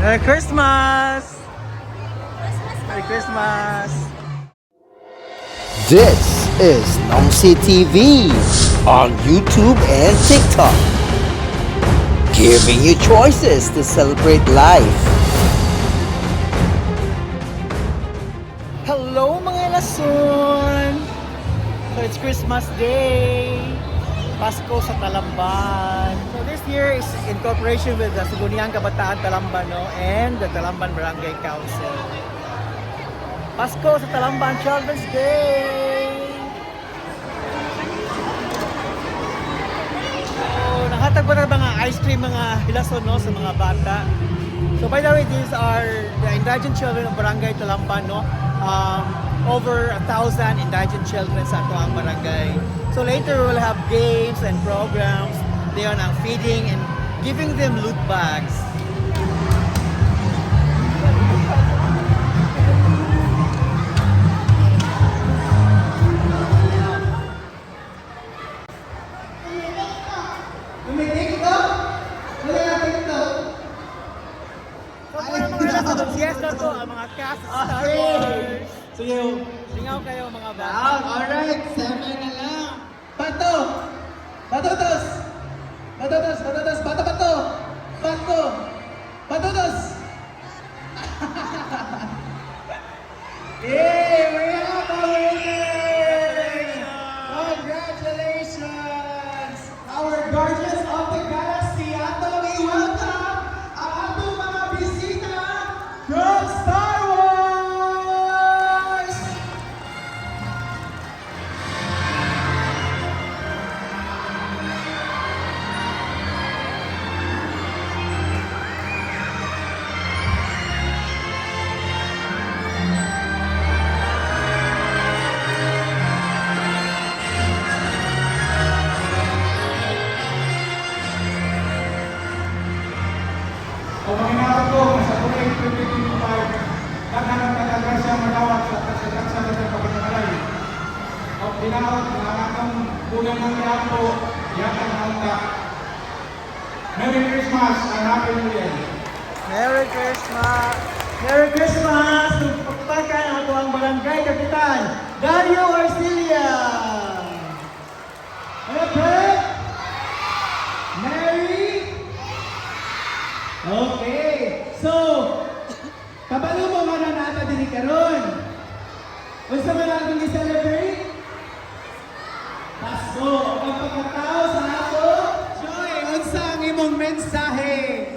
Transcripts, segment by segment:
Merry Christmas! Merry Christmas! This is Nongsi TV on YouTube and TikTok, giving you choices to celebrate life. Hello mga lason! So it's Christmas Day! Pasko sa Talamban. So this year is in cooperation with the Sangguniang Kabataan Talamban and the Talamban Barangay Council. Pasko sa Talamban, Children's Day! So nakahatag po na mga ice cream mga hilason sa mga bata. So by the way, these are the indigent children of Barangay Talamban. Over 1,000 indigent children sa ato ang barangay. So later we'll have games and programs. They are now feeding and giving them loot bags. Mga cast Star Wars. Sige, singaw kayo mga bata. Alright, 7 na lang. Pato! Patotos! Patotos! Patotos! Pato! Pato! Pato! Patotos! Yay! We have our winners! Congratulations! Our Guardians of the Galaxy! Atong i-welcome ang atong mga bisita from Star Wars! O manginawag ko sa tuwing 2025, daghan ang taga-grasya manawag sa kasya-kasya ng pagkakalay. O tinawag na atong unang ng yapo, yatang handa. Merry Christmas and Happy New Year! Merry Christmas! Merry Christmas! Pagpakan ang ato ang barangay kapitan, Dario Arcilia! Happy! Merry! Okay, so, kabalo mo man na nata din karon. Unsa man atong i-celebrate? Pasko! Ang pagkatao sa ato, Joy, unsa ang imong mensahe?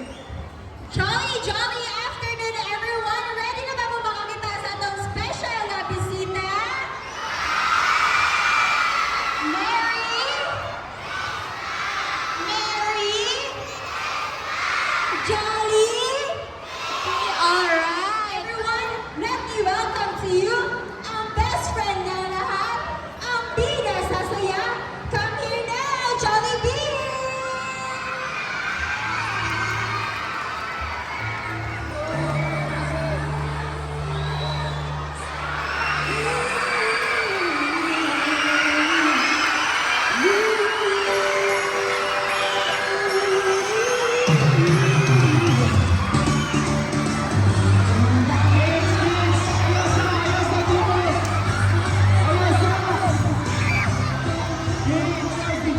Jolly, jolly afternoon, everyone! Ready na ba mo makakita sa atong special na bisita? Mary? Mary? Jolly? Okay, alright! Everyone, let me welcome to you ang best friend na lahat, ang bida sa saya. Come here now, Jollibee!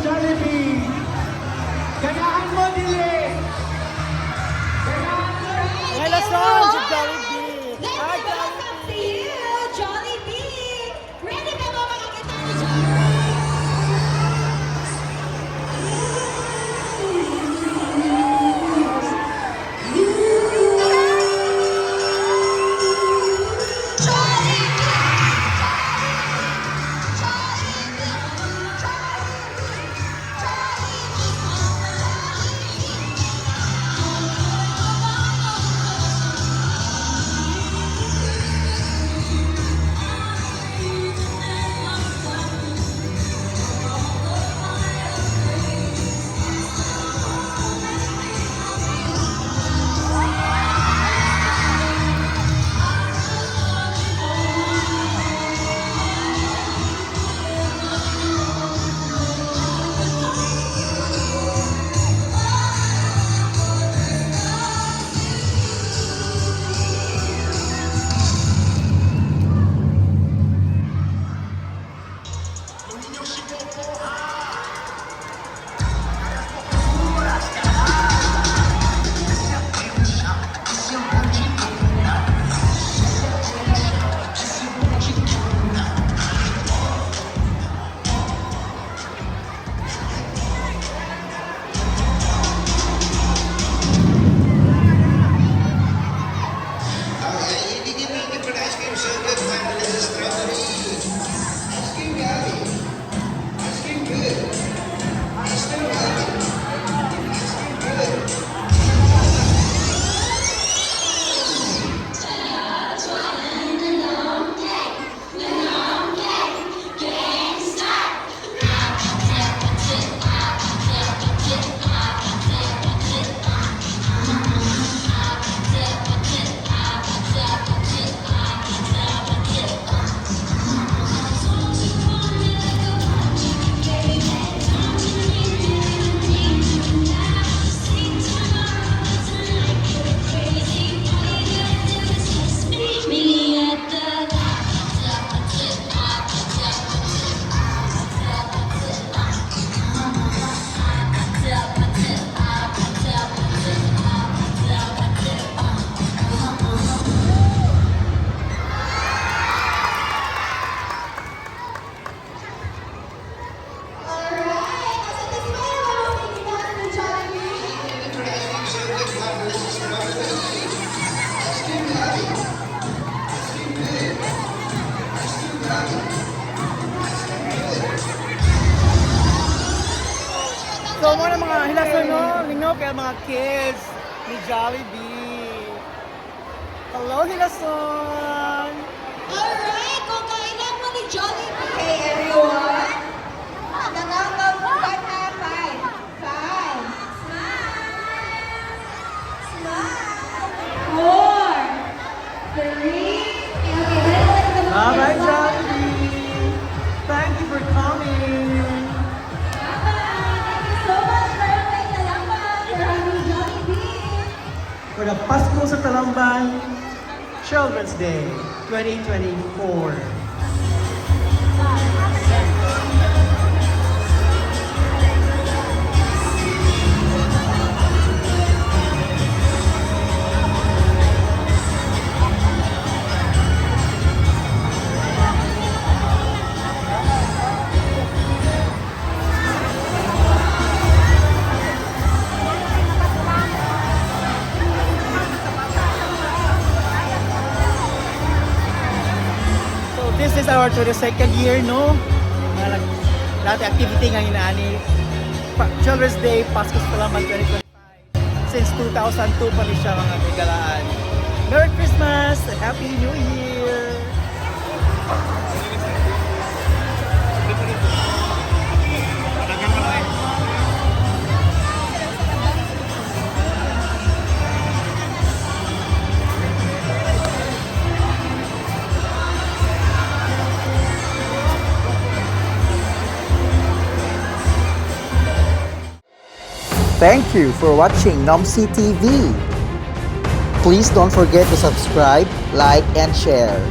Jollibee! Ganahan mo, dili! Ganahan mo! Mga lason, si Jollibee! Let's Hi, welcome to Jollibee! you, Jollibee! Ready ba mo makakita ni Jollibee? kayo mga kids ni Jollibee. Hello, Hilason! Alright, kung kailan mo ni Jollibee, hey everyone! Nakakang bukan na 5. 5. Smile! Smile! 4. 3. Okay, Bye-bye, Jollibee! Thank you for coming! Thank you so much, Barangay Talamban, for having Jollibee. For the Pasko sa Talamban Children's Day 2024. So this is our 22nd year, no? Lahat activity nga inaani. Children's Day, Pasko sa Talamban 2025. Since 2002 pa rin siya mga kagalaan. Merry Christmas! Happy New Year! Thank you for watching Nomsi TV. Please don't forget to subscribe, like, and share.